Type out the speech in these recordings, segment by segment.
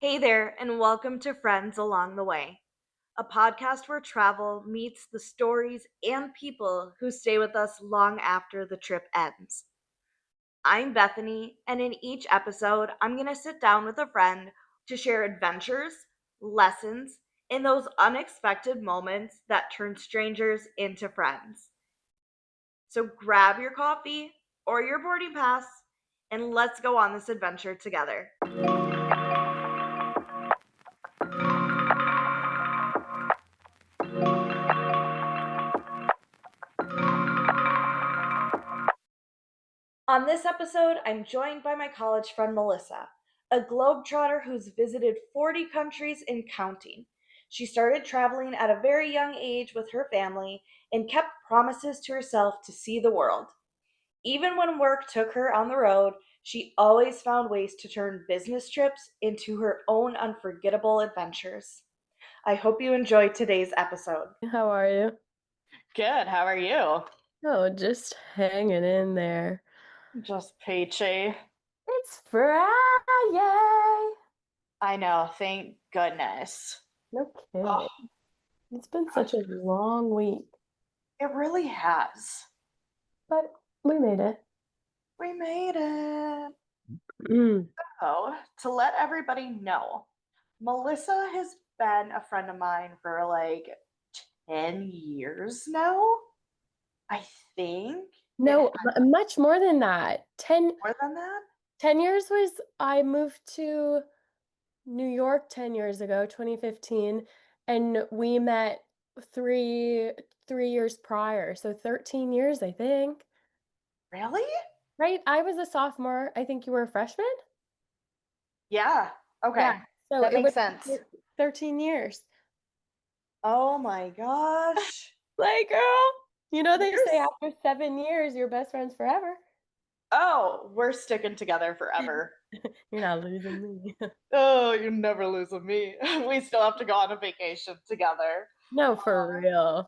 Hey there, and welcome to Friends Along the Way, a podcast where travel meets the stories and people who stay with us long after the trip ends. I'm Bethany, and in each episode, I'm going to sit down with a friend to share adventures, lessons, and those unexpected moments that turn strangers into friends. So grab your coffee or your boarding pass, and let's go on this adventure together. On this episode, I'm joined by my college friend Melissa, a globetrotter who's visited 40 countries and counting. She started traveling at a very young age with her family and kept promises to herself to see the world. Even when work took her on the road, she always found ways to turn business trips into her own unforgettable adventures. I hope you enjoyed today's episode. How are you? Good. How are you? Oh, just hanging in there. Just peachy. It's Friday. I know. Thank goodness. No Oh, kidding. It's been such gosh, a long week, it really has. but we made it. We made it. Mm. So, to let everybody know, Melissa has been a friend of mine for like 10 years now. I think it No, had much more than that. more than that. 10 years was I moved to New York 10 years ago, 2015, and we met three years prior, so 13 years, I think. Really? Right? I was a sophomore. I think you were a freshman? Yeah. Yeah. Okay. So That it makes was sense. 13 years. Oh my gosh. Like, girl, they say Years. after 7 years, you're best friends forever. Oh, we're sticking together forever. You're not losing me. Oh, you never lose with me. We still have to go on a vacation together. No, for real.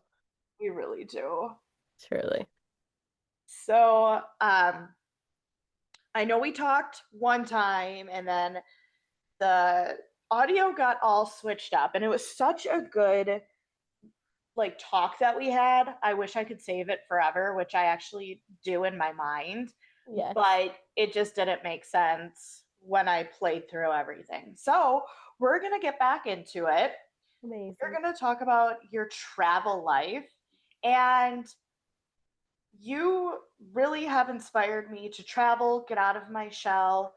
We really do. Truly. So, I know we talked one time and then the audio got all switched up and it was such a good talk that we had. I wish I could save it forever, which I actually do in my mind, Yes. but it just didn't make sense when I played through everything. So, we're going to get back into it. We're Amazing. going to talk about your travel life. And you really have inspired me to travel, get out of my shell.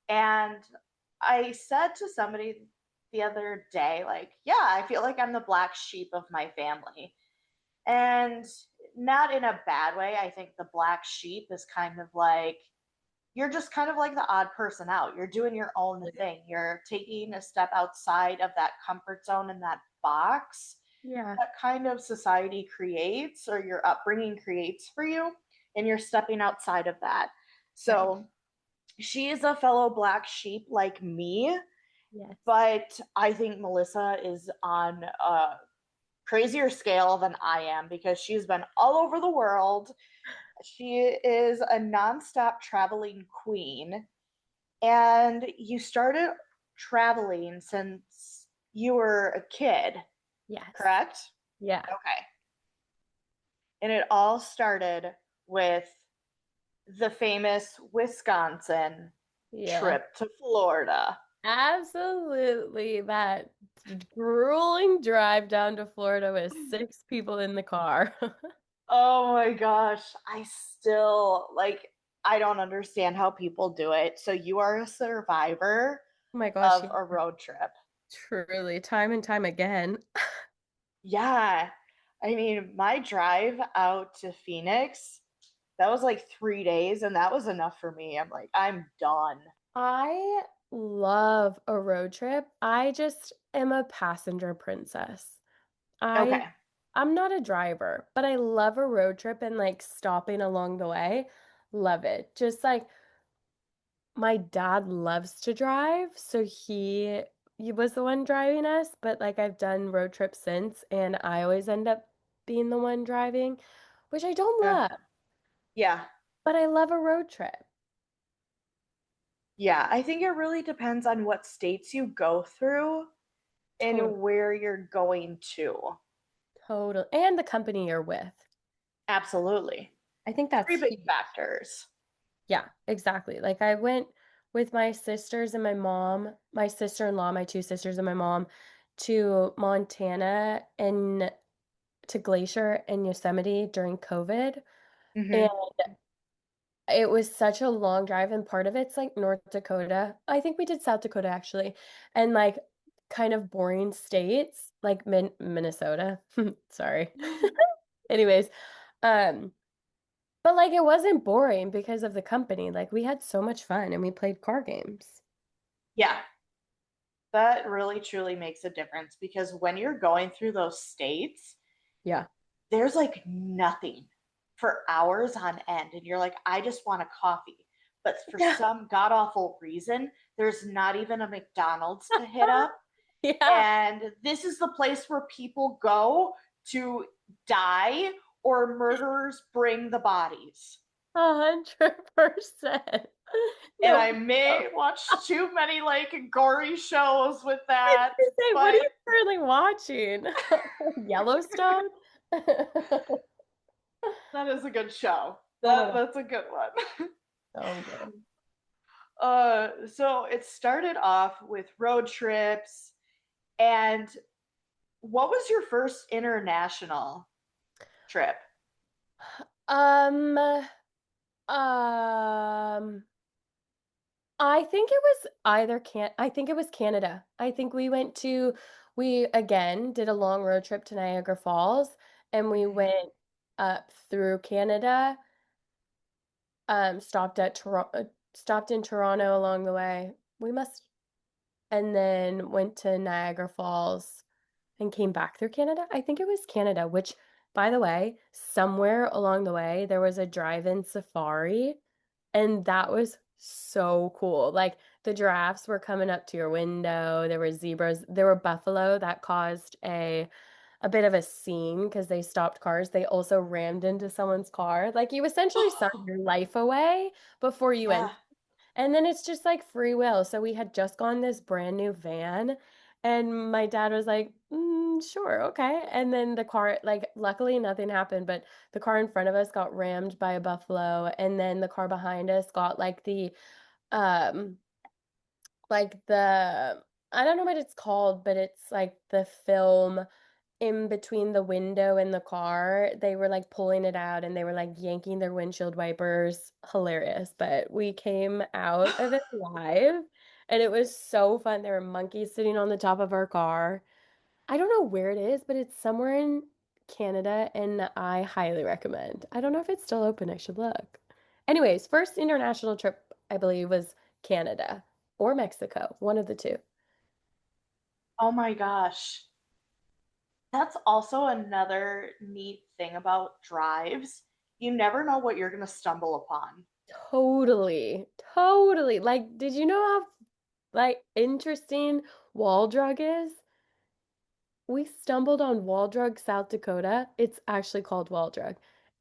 And I said to somebody the other day, like, yeah, I feel like I'm the black sheep of my family. And not in a bad way. I think the black sheep is kind of like, you're just kind of like the odd person out. You're doing your own thing. You're taking a step outside of that comfort zone and that box Yeah. that kind of society creates or your upbringing creates for you, and you're stepping outside of that. Right. So she is a fellow black sheep like me, Yes. but I think Melissa is on a crazier scale than I am because she's been all over the world. She is a nonstop traveling queen, and you started traveling since you were a kid, Yes. correct? Yeah. Okay. And it all started with the famous Wisconsin Yeah. trip to Florida. Absolutely. That grueling drive down to Florida with 6 people in the car. Oh my gosh, I still I don't understand how people do it. So you are a survivor Oh my gosh. of Yeah. a road trip. Truly, time and time again. Yeah. I mean, my drive out to Phoenix, that was like 3 days and that was enough for me. I'm like, I'm done. I love a road trip. I just am a passenger princess. I Okay. I'm not a driver, but I love a road trip and like stopping along the way. Love it. Just like my dad loves to drive, so he was the one driving us, but like I've done road trips since and I always end up being the one driving, which I don't Uh, love, yeah. but I love a road trip. Yeah, I think it really depends on what states you go through Total, and where you're going to. total, and the company you're with. Absolutely. I think Three that's big huge. factors. Yeah, exactly. Like I went with my sisters and my mom, my sister-in-law, my two sisters and my mom to Montana and to Glacier and Yosemite during COVID. And Hmm. it was such a long drive, and part of it's like North Dakota. I think we did South Dakota actually, and like kind of boring states like Minnesota. Sorry. Anyways, um, but like it wasn't boring because of the company. Like we had so much fun and we played card games. Yeah, that really truly makes a difference because when you're going through those states, Yeah. there's like nothing for hours on end. And you're like, I just want a coffee. But for Yeah. some god awful reason, there's not even a McDonald's to hit up. Yeah. And this is the place where people go to die or murderers bring the bodies. 100%. And No. I may watch too many like gory shows with I was that, gonna say, what are but you currently watching? Yellowstone? that is a good show. Oh my God, That's a good one. so good. So it started off with road trips, and what was your first international trip? Um, um, I think it was either I think it was Canada. I think we again did a long road trip to Niagara Falls and we Mhm. went up through Canada, stopped in Toronto along the way. We must, and then went to Niagara Falls and came back through Canada. I think it was Canada, which, by the way, somewhere along the way, there was a drive-in safari, and that was so cool. Like the giraffes were coming up to your window, there were zebras, there were buffalo that caused a bit of a scene because they stopped cars. They also rammed into someone's car. Like you essentially sign your life away before you Yeah. enter. And then it's just like free will. So we had just gotten this brand new van, and my dad was like, sure, okay. And then the car, like, luckily nothing happened, but the car in front of us got rammed by a buffalo, and then the car behind us got um, like I don't know what it's called, but it's like the film in between the window and the car. They were like pulling it out and they were like yanking their windshield wipers. Hilarious. But we came out of it alive and it was so fun. There were monkeys sitting on the top of our car. I don't know where it is, but it's somewhere in Canada and I highly recommend. I don't know if it's still open. I should look. Anyways, first international trip, I believe, was Canada or Mexico, one of the two. Oh my gosh. That's also another neat thing about drives. You never know what you're going to stumble upon. Totally. Totally. Like, did you know how like interesting Wall Drug is? We stumbled on Wall Drug, South Dakota. It's actually called Wall Drug.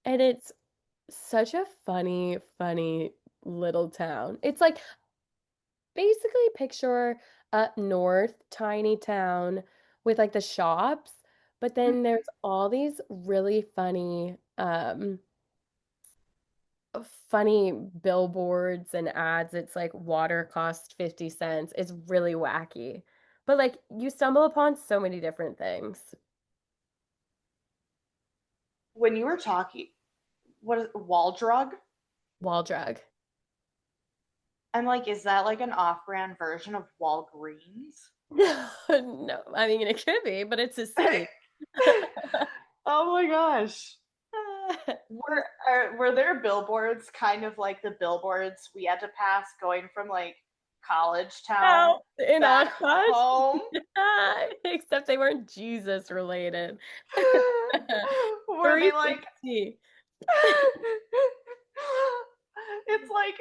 And it's such a funny, funny little town. It's like basically picture up north, tiny town with like the shops, but then there's all these really funny billboards and ads. It's like water cost 50 cents. It's really wacky. But like you stumble upon so many different things. When you were talking, what is wall drug? Wall drug. I'm like, is that like an off brand version of Walgreens? No, I mean it could be, but it's a city. Oh my gosh. Were there billboards kind of like the billboards we had to pass going from like college town No, in back Oshkosh, home? except they weren't Jesus related. Were they like 360. it's like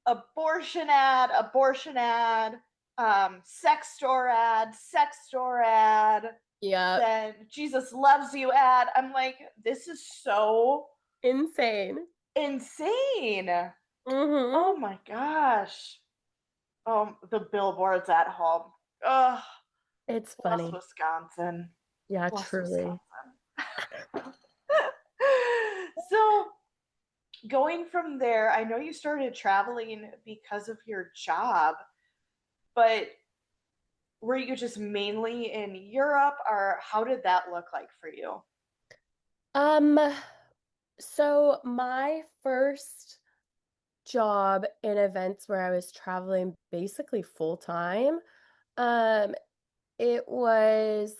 abortion ad, sex store ad, Yeah, then Jesus loves you ad. I'm like, this is so insane. insane. Mm-hmm. Oh my gosh. The billboards at home. Ugh, It's bless funny. Wisconsin. Yeah, Bless truly. Wisconsin. So, going from there, I know you started traveling because of your job, but were you just mainly in Europe, or how did that look like for you? Um, so my first job in events where I was traveling basically full time, um, it was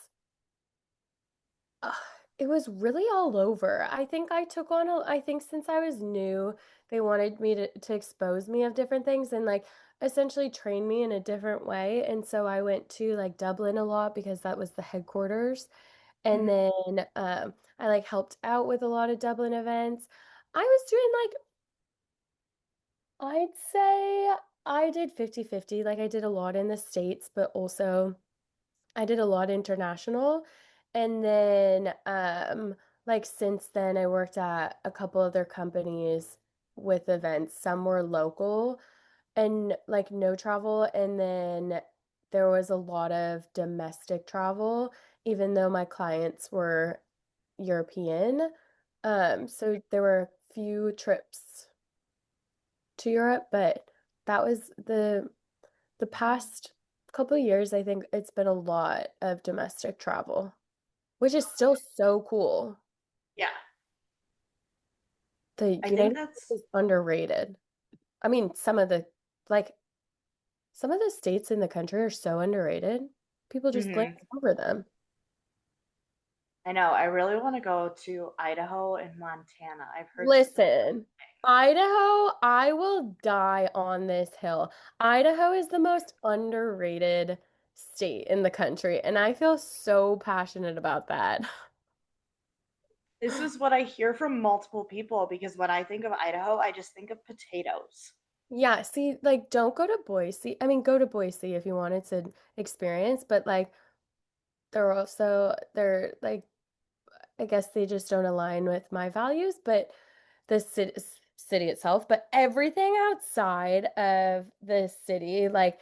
uh, it was really all over. I think I took on I think since I was new, they wanted me to expose me of different things and like essentially train me in a different way. And so I went to like Dublin a lot because that was the headquarters. And Mhm. then I like helped out with a lot of Dublin events. I was doing like I'd say I did 50-50. Like I did a lot in the States, but also I did a lot international. And then like since then I worked at a couple other companies with events. Some were local and like no travel, and then there was a lot of domestic travel even though my clients were European. So there were a few trips to Europe, but that was the past couple of years, I think it's been a lot of domestic travel, which is still so cool. Yeah, The I think United States that's is underrated. I mean, like some of the states in the country are so underrated. People just glance mhm. over them. I know. I really want to go to Idaho and Montana. I've heard so many Listen, things. Idaho, I will die on this hill. Idaho is the most underrated state in the country, and I feel so passionate about that. This is what I hear from multiple people because when I think of Idaho, I just think of potatoes. Yeah, see, like, don't go to Boise. I mean, go to Boise if you wanted to experience, but like, they're like, I guess they just don't align with my values, but the city itself, but everything outside of the city, like,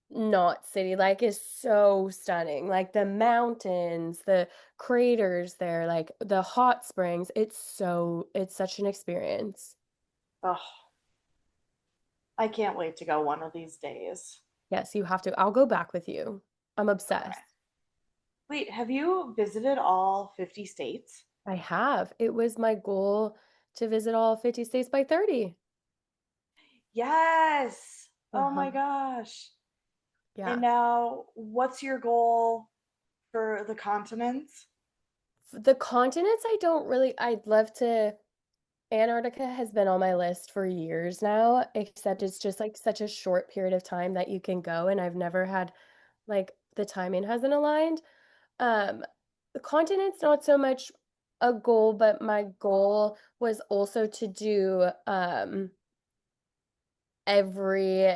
not city, like, is so stunning. Like, the mountains, the craters there, like, the hot springs, it's such an experience. Oh, I can't wait to go one of these days. Yes, you have to. I'll go back with you. I'm Okay. obsessed. Wait, have you visited all 50 states? I have. It was my goal to visit all 50 states by 30. Yes. Oh Uh-huh. my gosh. And Yeah. now, what's your goal for the continents? The continents, I'd love to. Antarctica has been on my list for years now, except it's just like such a short period of time that you can go, and I've never had like the timing hasn't aligned. Um, the continent's not so much a goal, but my goal was also to do every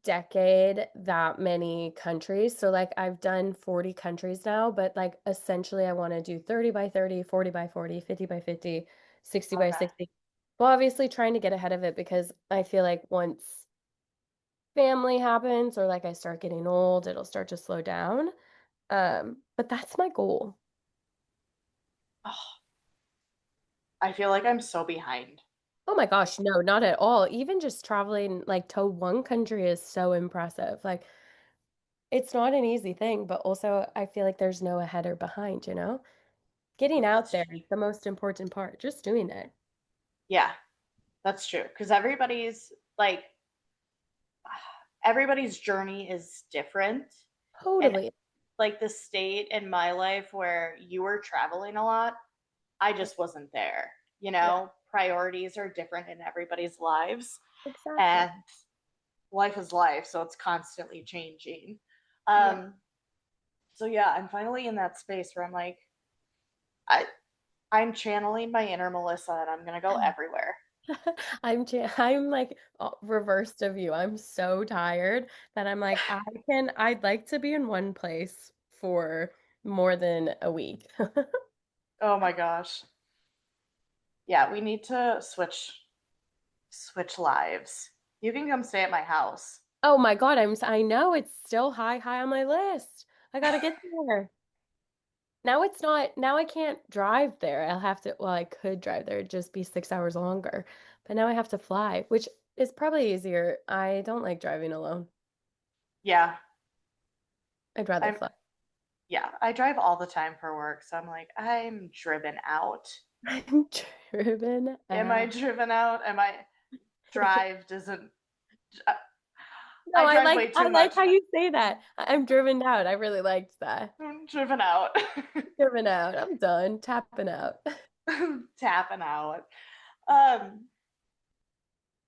decade that many countries. So like I've done 40 countries now, but like essentially I want to do 30 by 30, 40 by 40, 50 by 50, 60 by Okay. 60. Well, obviously trying to get ahead of it because I feel like once family happens or like I start getting old, it'll start to slow down. But that's my goal. Oh, I feel like I'm so behind. Oh my gosh, no, not at all. Even just traveling like to one country is so impressive. Like it's not an easy thing, but also I feel like there's no ahead or behind, you know? Getting out That's there true. is the most important part, just doing it. Yeah, that's true. Because everybody's journey is different. And Totally. like the state in my life where you were traveling a lot, I just wasn't there. Yeah, Priorities are different in everybody's lives, exactly. and life is life, so it's constantly changing. Yeah. Um, so yeah, I'm finally in that space where I'm like, I I'm channeling my inner Melissa, and I'm gonna go everywhere. I'm like reversed of you. I'm so tired that I'm like I'd like to be in one place for more than a week. Oh my gosh, yeah, we need to Switch lives. You can come stay at my house. Oh my God, I know it's still high on my list. I gotta get there. Now it's not, now I can't drive there. I'll have to, well, I could drive there, it'd just be 6 hours longer. But now I have to fly, which is probably easier. I don't like driving alone. Yeah, I'd rather I'm fly. yeah, I drive all the time for work, so I'm like, I'm driven out. I'm driven Am I out. driven out? Am I drive doesn't uh, No, I drive way I too like much. how you say that. I'm driven out. I really liked that. I'm driven out. Driven out. I'm done. Tapping out. Tapping out. Um,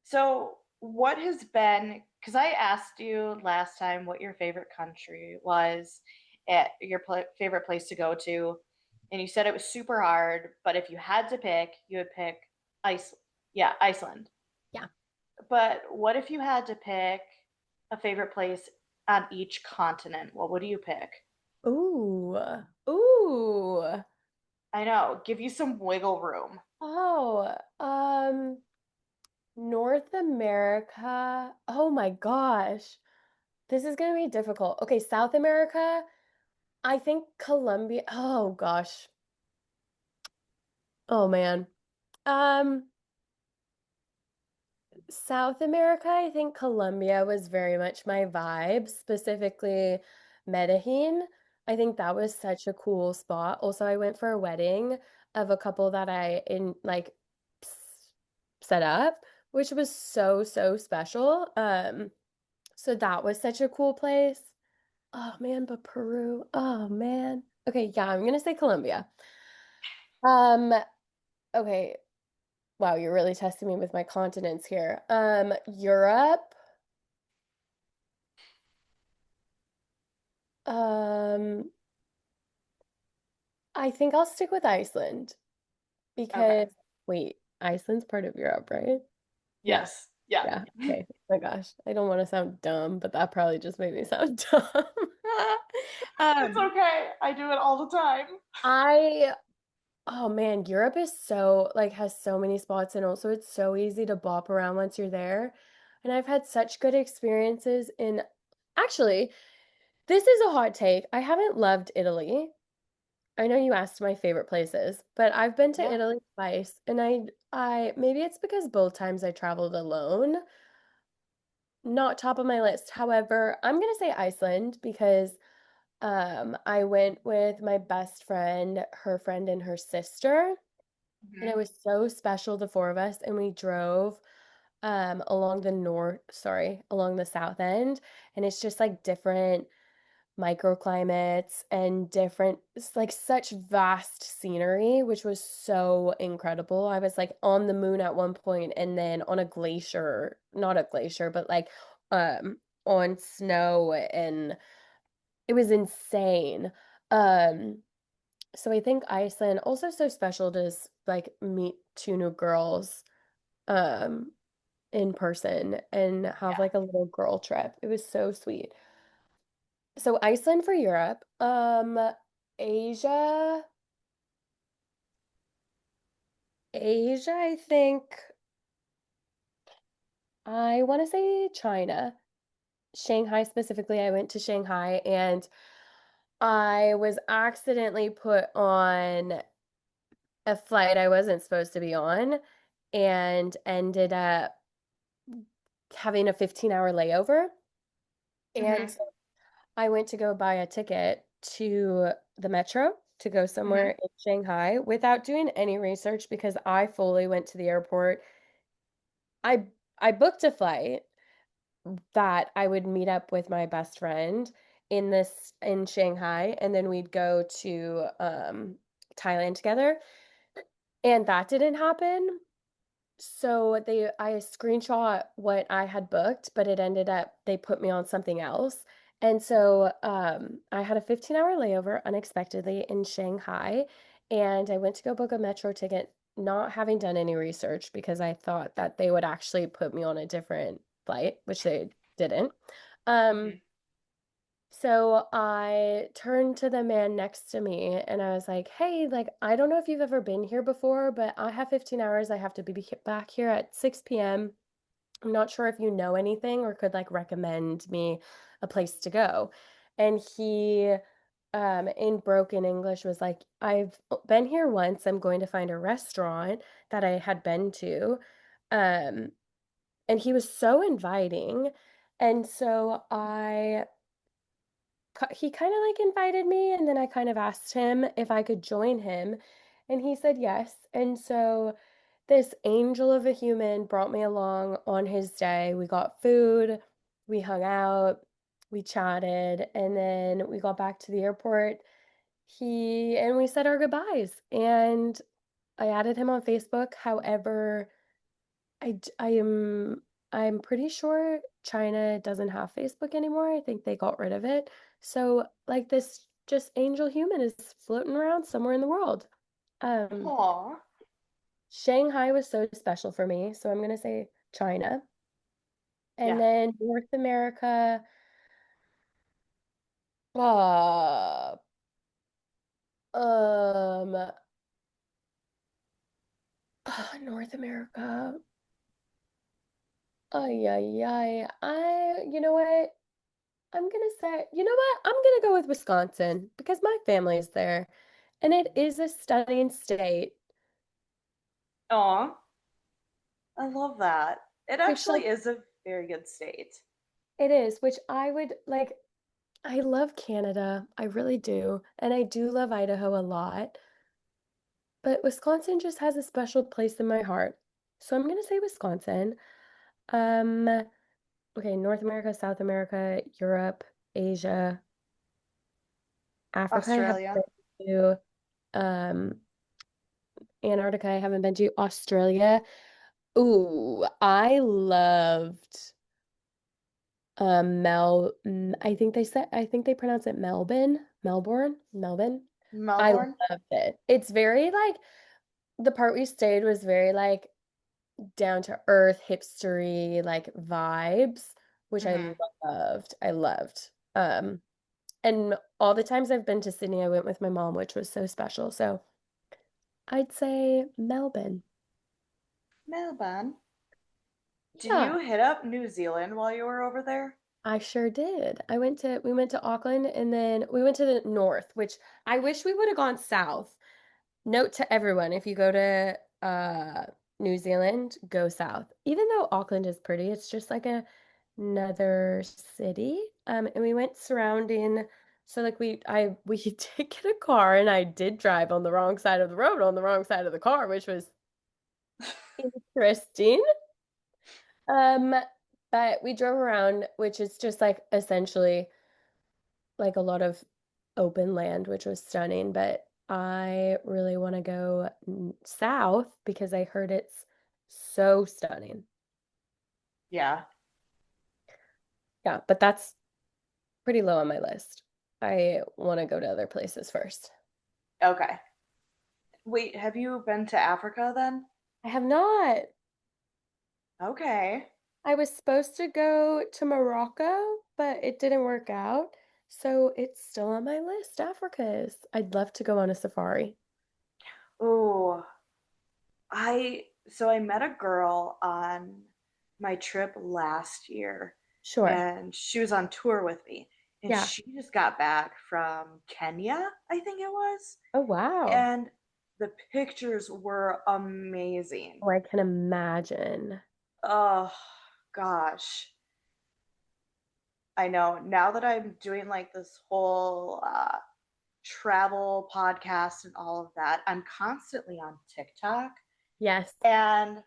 so what has been, because I asked you last time what your favorite country was, at your favorite place to go to, and you said it was super hard, but if you had to pick, you would pick Iceland. Yeah, Iceland. Yeah. But what if you had to pick a favorite place on each continent? What would you pick? Ooh. Ooh. I know, give you some wiggle room. Oh, North America. Oh my gosh. This is gonna be difficult. Okay, South America. I think Colombia. Oh gosh. Oh man. Um, South America, I think Colombia was very much my vibe, specifically Medellin. I think that was such a cool spot. Also, I went for a wedding of a couple that I in like set up, which was so special. So that was such a cool place. Oh man, but Peru. Oh man. Okay, yeah, I'm gonna say Colombia. Um, okay. Wow, you're really testing me with my continents here. Europe. Um, I think I'll stick with Iceland Okay. because wait, Iceland's part of Europe, right? Yeah, Yes. Yeah. yeah. Okay. Oh my gosh, I don't want to sound dumb, but that probably just made me sound dumb. It's Um, okay. I do it all the time. I Oh man, Europe is so like has so many spots and also it's so easy to bop around once you're there. And I've had such good experiences in actually, this is a hot take. I haven't loved Italy. I know you asked my favorite places, but I've been to Yeah. Italy twice and I maybe it's because both times I traveled alone. Not top of my list. However, I'm gonna say Iceland because I went with my best friend, her friend, and her sister. And it Hmm. was so special, the four of us, and we drove along the south end, and it's just like different microclimates and different it's like such vast scenery, which was so incredible. I was like on the moon at one point and then on a glacier, not a glacier, but like on snow and it was insane. Um so I think Iceland also so special to like meet two new girls um in person and have Yeah. like a little girl trip. It was so sweet. So Iceland for Europe. Asia. Asia, I think I want to say China. Shanghai specifically. I went to Shanghai and I was accidentally put on a flight I wasn't supposed to be on and ended up having a 15-hour layover. And Hmm. so I went to go buy a ticket to the metro to go somewhere Hmm. in Shanghai without doing any research because I fully went to the airport. I I booked a flight that I would meet up with my best friend in Shanghai and then we'd go to Thailand together. And that didn't happen. So I screenshot what I had booked, but it ended up they put me on something else. And so I had a 15-hour layover unexpectedly in Shanghai, and I went to go book a metro ticket, not having done any research because I thought that they would actually put me on a different flight, which they didn't. Um, Hmm. So I turned to the man next to me and I was like, "Hey, like I don't know if you've ever been here before, but I have 15 hours. I have to be back here at 6 p.m. I'm not sure if you know anything or could like recommend me a place to go." And he in broken English was like, "I've been here once. I'm going to find a restaurant that I had been to." Um and he was so inviting. And so he kind of like invited me and then I kind of asked him if I could join him and he said yes. And so this angel of a human brought me along on his day. We got food, we hung out, we chatted, and then we got back to the airport. He and we said our goodbyes and I added him on Facebook. However, I'm pretty sure China doesn't have Facebook anymore. I think they got rid of it. So, like, this just angel human is floating around somewhere in the world. Um, Aw. Shanghai was so special for me, so I'm gonna say China. And Yeah. then North America, uh, um, North America. Ay, ay, ay. You know what? I'm gonna say, you know what? I'm gonna go with Wisconsin because my family is there, and it is a stunning state, Aw. I love that. It which like actually is a very good state. it is, which I would like. I love Canada, I really do, and I do love Idaho a lot, but Wisconsin just has a special place in my heart. So I'm gonna say Wisconsin. Um, okay, North America, South America, Europe, Asia, Africa, I haven't Australia. been to. Antarctica, I haven't been to. Australia. Ooh, I loved I think they pronounce it Melbourne. I Melbourne. loved it. It's very like the part we stayed was very like down to earth, hipstery, like vibes, which I Hmm. loved. I loved. And all the times I've been to Sydney, I went with my mom, which was so special. So I'd say Melbourne. Melbourne. Did Yeah. you hit up New Zealand while you were over there? I sure did. We went to Auckland and then we went to the north, which I wish we would have gone south. Note to everyone, if you go to New Zealand, go south. Even though Auckland is pretty, it's just like another city. And we went surrounding, so like we did get a car and I did drive on the wrong side of the road on the wrong side of the car, which was interesting. Um, but we drove around, which is just like essentially like a lot of open land, which was stunning. But I really want to go south because I heard it's so stunning. Yeah. Yeah, but that's pretty low on my list. I want to go to other places first. Okay. Wait, have you been to Africa then? I have not. Okay. I was supposed to go to Morocco, but it didn't work out. So it's still on my list. Africa is. I'd love to go on a safari. Oh, I met a girl on my trip last year Sure. and she was on tour with me and Yeah. she just got back from Kenya, I think it was. Oh, wow. And the pictures were amazing. Oh, I can imagine. Oh gosh. I know. Now that I'm doing like this whole travel podcast and all of that, I'm constantly on TikTok Yes. and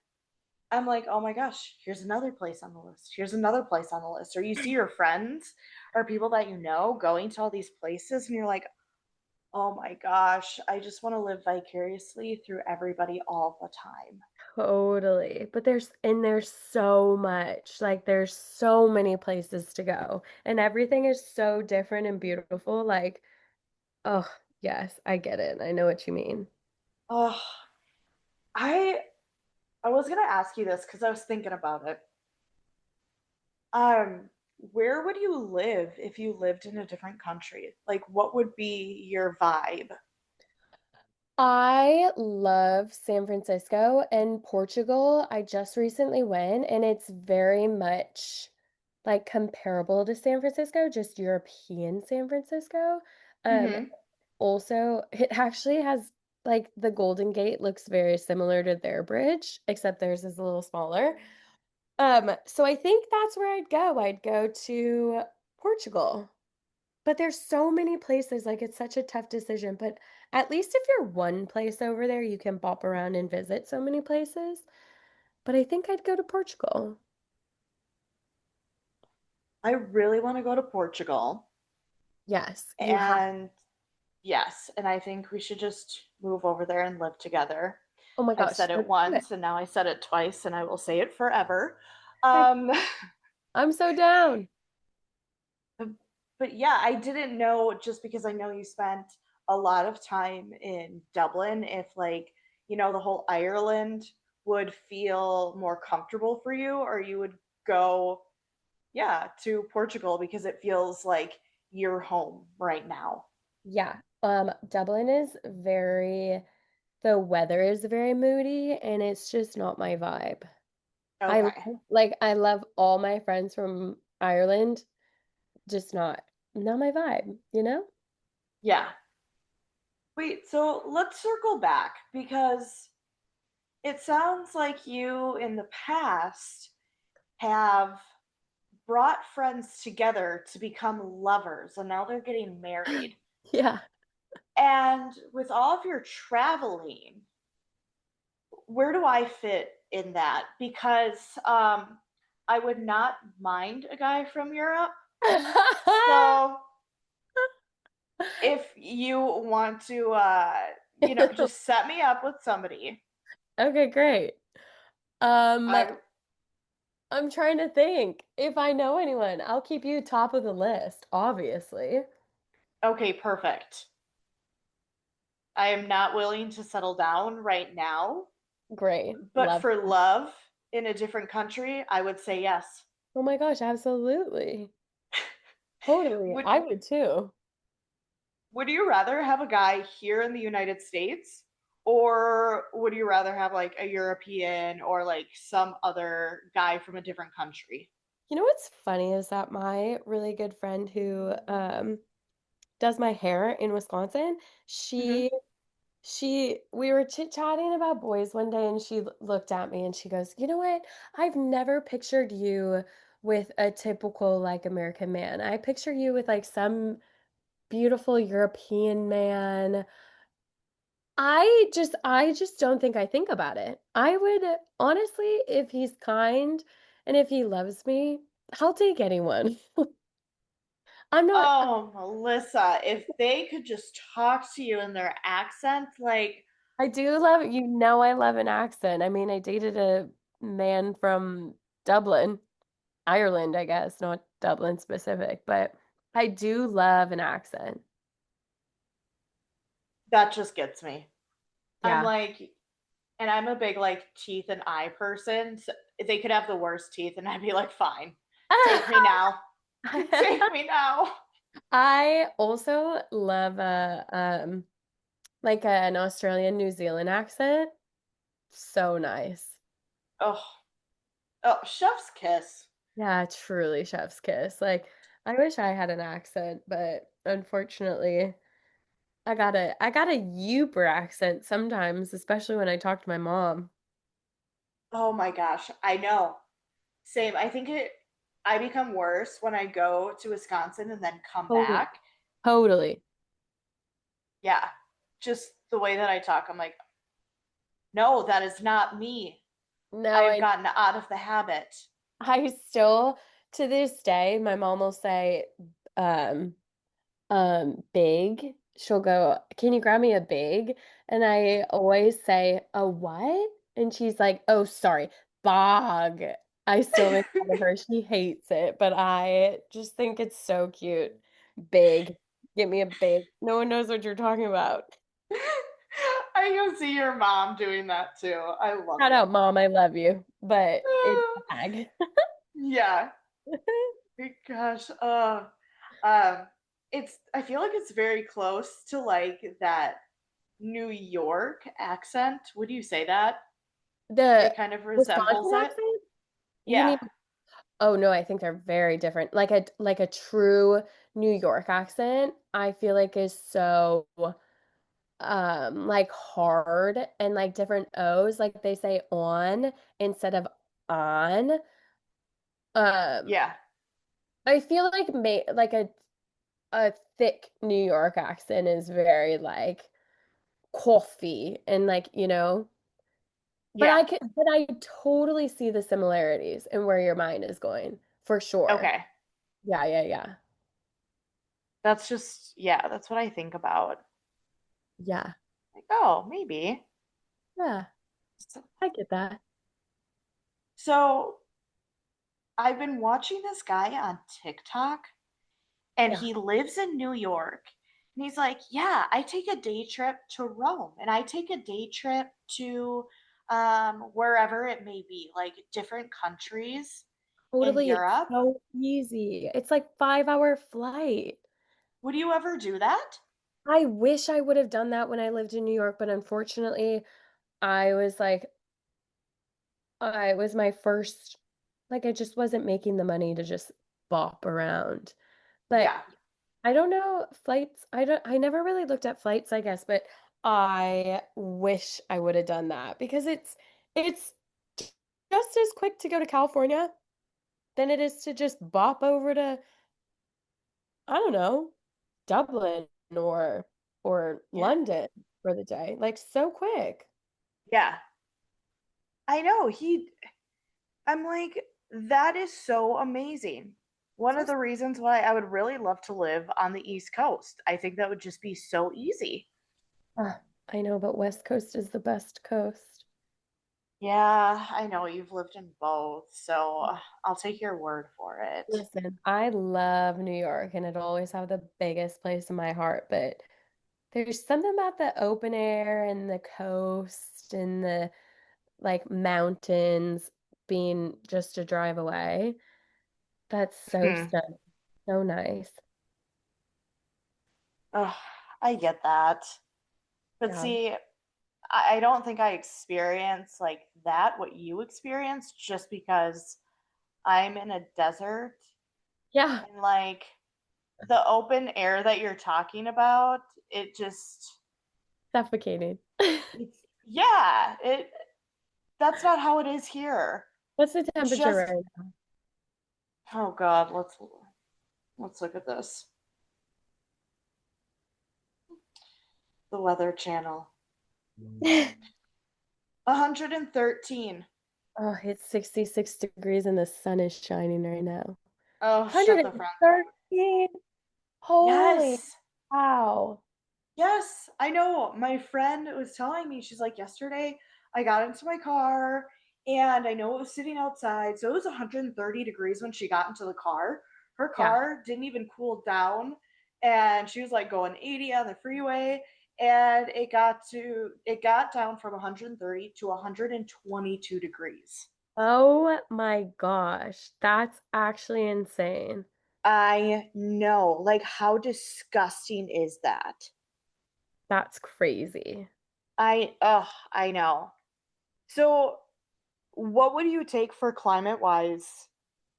I'm like, oh my gosh, here's another place on the list. Here's another place on the list. Or you see your friends or people that you know going to all these places, and you're like, oh my gosh, I just want to live vicariously through everybody all the time. Totally. But there's so much. Like there's so many places to go. And everything is so different and beautiful. Like, oh, yes, I get it. I know what you mean. Oh, I I was gonna ask you this because I was thinking about it. Um, where would you live if you lived in a different country? Like, what would be your vibe? I love San Francisco and Portugal. I just recently went, and it's very much like comparable to San Francisco, just European San Francisco. Um, Hmm. Also, it actually has like the Golden Gate looks very similar to their bridge, except theirs is a little smaller. So I think that's where I'd go. I'd go to Portugal. But there's so many places, like it's such a tough decision. But at least if you're one place over there, you can bop around and visit so many places. But I think I'd go to Portugal. I really want to go to Portugal. Yes, you have. And yes, and I think we should just move over there and live together. Oh my I've gosh, said it let's do it. once and now I said it twice and I will say it forever. Heck, Um, I'm so down. but yeah, I didn't know just because I know you spent a lot of time in Dublin if like, the whole Ireland would feel more comfortable for you or you would go to Portugal because it feels like you're home right now. Yeah. Dublin is very, the weather is very moody and it's just not my vibe. Okay. I love all my friends from Ireland, just not my vibe, you know? Yeah. Wait, so let's circle back because it sounds like you in the past have brought friends together to become lovers and now they're getting married. Yeah. And with all of your traveling, where do I fit in that? Because I would not mind a guy from Europe. So if you want to just set me up with somebody. Okay, great. Um, I I'm trying to think if I know anyone. I'll keep you top of the list, obviously. Okay, perfect. I am not willing to settle down right now, Great. but Love. for love in a different country, I would say yes. Oh my gosh, absolutely. Totally. Would I would too. would you rather have a guy here in the United States or would you rather have like a European or like some other guy from a different country? You know what's funny is that my really good friend who does my hair in Wisconsin, Hmm. we were chit-chatting about boys one day and she looked at me and she goes, "You know what? I've never pictured you with a typical like American man. I picture you with like some beautiful European man." I just don't think about it. I would honestly, if he's kind and if he loves me, I'll take anyone. I'm not Oh, Melissa, if they could just talk to you in their accent, like, I do love you know I love an accent. I mean, I dated a man from Dublin, Ireland, I guess, not Dublin specific, but I do love an accent. that just gets me. I'm Yeah. like, and I'm a big like teeth and eye person. So if they could have the worst teeth, and I'd be like, fine, take me now, take me now. I also love a like an Australian New Zealand accent. So nice. Oh, oh, chef's kiss. Yeah, truly chef's kiss. Like I wish I had an accent, but unfortunately, I got a Uber accent sometimes, especially when I talk to my mom. Oh my gosh, I know. Same. I think it. I become worse when I go to Wisconsin and then come Totally. back. Totally. Yeah, just the way that I talk. I'm like, no, that is not me. I No, have gotten out of the habit. I still to this day, my mom will say, um, big. She'll go, "Can you grab me a big?" And I always say, "A what?" And she's like, "Oh, sorry, bog." I still make fun of her. She hates it, but I just think it's so cute. Big. Get me a big. No one knows what you're talking about. I can see your mom doing that too. I love Shout it. out, Mom, I love you, but it's bag. Yeah. Gosh, um, I feel like it's very close to like that New York accent. Would you say that? The It kind of resembles Wisconsin it. accent? You Yeah, mean, oh no, I think they're very different. Like a true New York accent, I feel like is so like hard and like different O's, like they say on instead of on. Um, yeah, I feel like like a thick New York accent is very like coffee and like, but yeah. but I totally see the similarities and where your mind is going for sure. Okay. Yeah, yeah, yeah. That's just, yeah, that's what I think about. Yeah. Like, oh, maybe. Yeah. So, I get that. so I've been watching this guy on TikTok and Yeah. he lives in New York. And he's like, yeah, I take a day trip to Rome and I take a day trip to wherever it may be, like different countries in Totally. It's Europe. so easy. It's like 5 hour flight. Would you ever do that? I wish I would have done that when I lived in New York, but unfortunately, I was like, it was my first, like, I just wasn't making the money to just bop around. But Yeah. I don't know, flights, I never really looked at flights, I guess, but I wish I would have done that because it's just as quick to go to California than it is to just bop over to, I don't know, Dublin or Yeah. London for the day. Like so quick. Yeah. I know. I'm like, that is so amazing. One So of the reasons why I would really love to live on the East Coast. I think that would just be so easy. I know, but West Coast is the best coast. Yeah, I know you've lived in both, so I'll take your word for it. Listen, I love New York and it'll always have the biggest place in my heart, but there's something about the open air and the coast and the like mountains being just a drive away. That's so Hmm. stunning. So nice. Ugh, I get that. But Yeah. see, I don't think I experience like that, what you experience, just because I'm in a desert Yeah. and like the open air that you're talking about, it just, Suffocating. it's, yeah, that's not how it is here. What's the It's temperature just, right oh God, let's look at this. The Weather Channel. now? 113. Oh, it's 66 degrees and the sun is shining right now. Oh, shut the front door. 113. Holy Yes. cow. Yes, I know. My friend was telling me, she's like, yesterday I got into my car and I know it was sitting outside. So it was 130 degrees when she got into the car. Her Yeah. car didn't even cool down. And she was like going 80 on the freeway. And it got down from 130 to 122 degrees. Oh my gosh. That's actually insane. I know. Like, how disgusting is that? That's crazy. I know. So, what would you take for climate wise?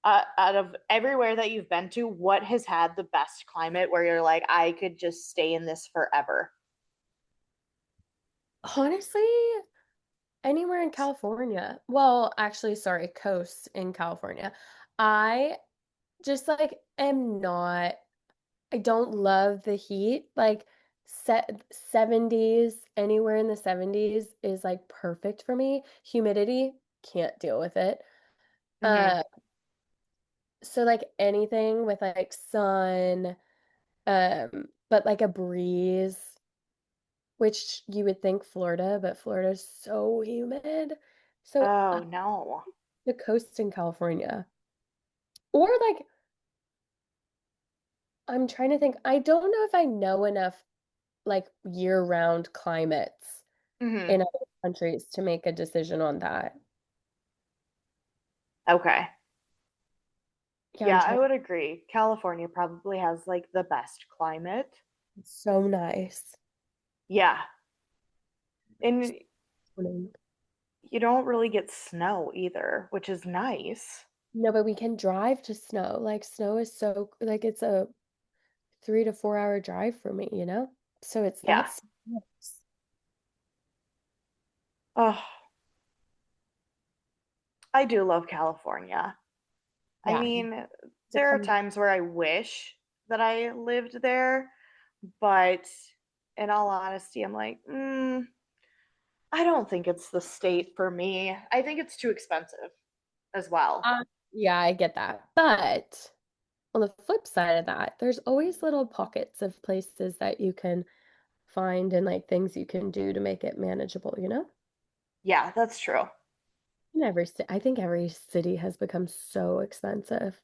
Out of everywhere that you've been to, what has had the best climate where you're like, I could just stay in this forever? Honestly, anywhere in California. Well, actually, sorry, coast in California. I just like am not, I don't love the heat. Like 70s, anywhere in the 70s is like perfect for me. Humidity, can't deal with it. Mm-hmm. Uh, so like anything with like sun, but like a breeze, which you would think Florida, but Florida's so humid. So Oh no. the coast in California. Or like I'm trying to think. I don't know if I know enough like year-round climates Mm-hmm. in other countries to make a decision on that. Okay. Yeah, I'm Yeah, I trying. would agree. California probably has like the best climate. It's so nice. Yeah. And Stunning. you don't really get snow either, which is nice. No, but we can drive to snow. Like snow is so like it's a 3 to 4 hour drive for me, you know? So it's Yeah. that's nice. Oh, I do love California. I Yeah, mean, to there are come. times where I wish that I lived there, but in all honesty, I'm like, I don't think it's the state for me. I think it's too expensive as well. Yeah, I get that. But on the flip side of that, there's always little pockets of places that you can find and like things you can do to make it manageable, you know? Yeah, that's true. And I think every city has become so expensive.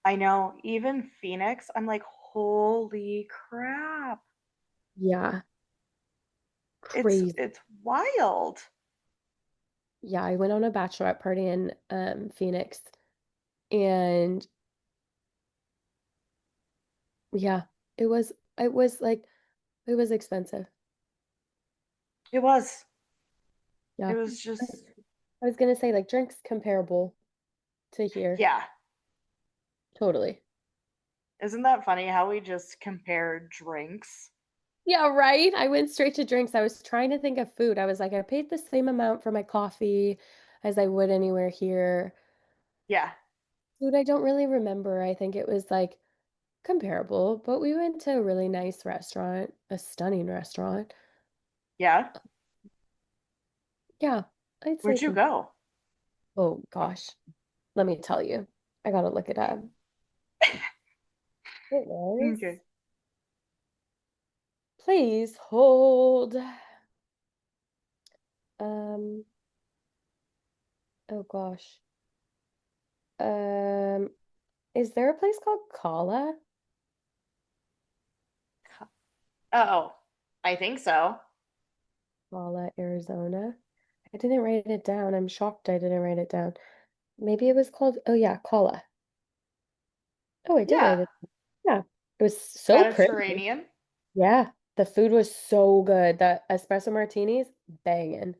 I know, even Phoenix, I'm like, holy crap. Yeah, It's crazy. it's wild. Yeah, I went on a bachelorette party in Phoenix and yeah, it was like it was expensive. It was. Yeah. It was just I was gonna say like drinks comparable to here. yeah. Totally. Isn't that funny how we just compare drinks? Yeah, right. I went straight to drinks. I was trying to think of food. I was like, I paid the same amount for my coffee as I would anywhere here. Yeah. Food, I don't really remember. I think it was like comparable, but we went to a really nice restaurant, a stunning restaurant. Yeah. Yeah, I'd say Where'd you go? oh gosh, let me tell you. I gotta look it up. It was. Okay. Please hold. Um, oh gosh. Um, is there a place called Kala? Oh, I think so. Kala, Arizona. I didn't write it down. I'm shocked I didn't write it down. Maybe it was called, oh yeah, Kala. Oh, I did Yeah. write it. Yeah. It was so pretty. Mediterranean. Yeah. The food was so good. The espresso martinis, banging.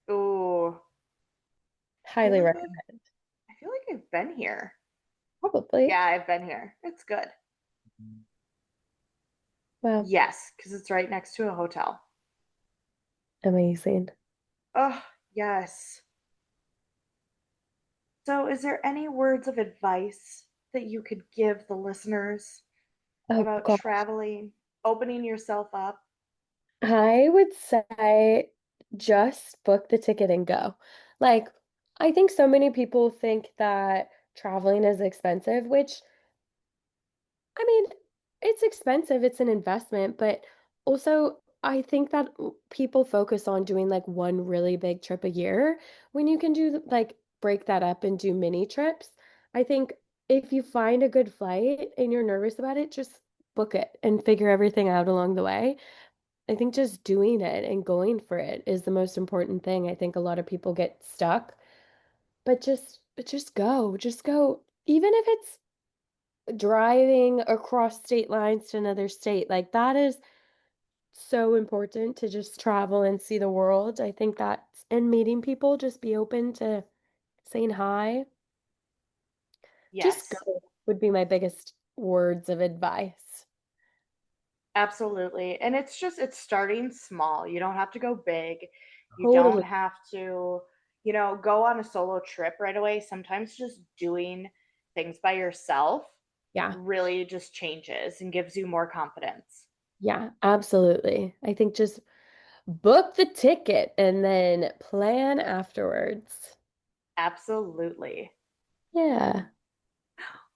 Ooh. I feel Highly like recommend. I've been here. Probably. Yeah, I've been here. It's good. Wow. Yes, because it's right next to a hotel. Amazing. Oh, yes. So, is there any words of advice that you could give the listeners Oh about gosh. traveling, opening yourself up? I would say just book the ticket and go. Like, I think so many people think that traveling is expensive, which I mean, it's expensive, it's an investment, but also I think that people focus on doing like one really big trip a year when you can do like break that up and do mini trips. I think if you find a good flight and you're nervous about it, just book it and figure everything out along the way. I think just doing it and going for it is the most important thing. I think a lot of people get stuck, but just go. Just go. Even if it's driving across state lines to another state, like that is so important to just travel and see the world. I think that's and meeting people, just be open to saying hi. Just Yes, go would be my biggest words of advice. absolutely. And it's starting small. You don't have to go big. You don't Totally. have to, go on a solo trip right away. Sometimes just doing things by yourself Yeah. really just changes and gives you more confidence. Yeah, absolutely. I think just book the ticket and then plan afterwards. Absolutely. Yeah.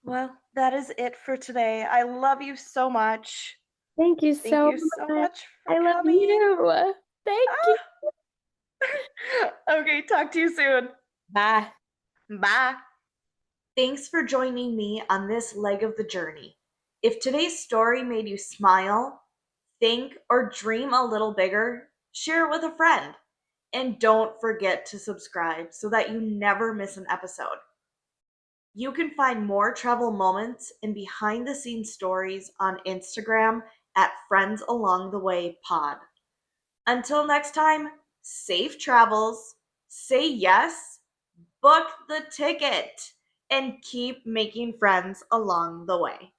Well, that is it for today. I love you so much. Thank you Thank so you so much. much for I love coming. you. Thank you. Okay, talk to you soon. Bye. Bye. Thanks for joining me on this leg of the journey. If today's story made you smile, think, or dream a little bigger, share it with a friend. And don't forget to subscribe so that you never miss an episode. You can find more travel moments and behind the scenes stories on Instagram at Friends Along the Way Pod. Until next time, safe travels, say yes, book the ticket, and keep making friends along the way.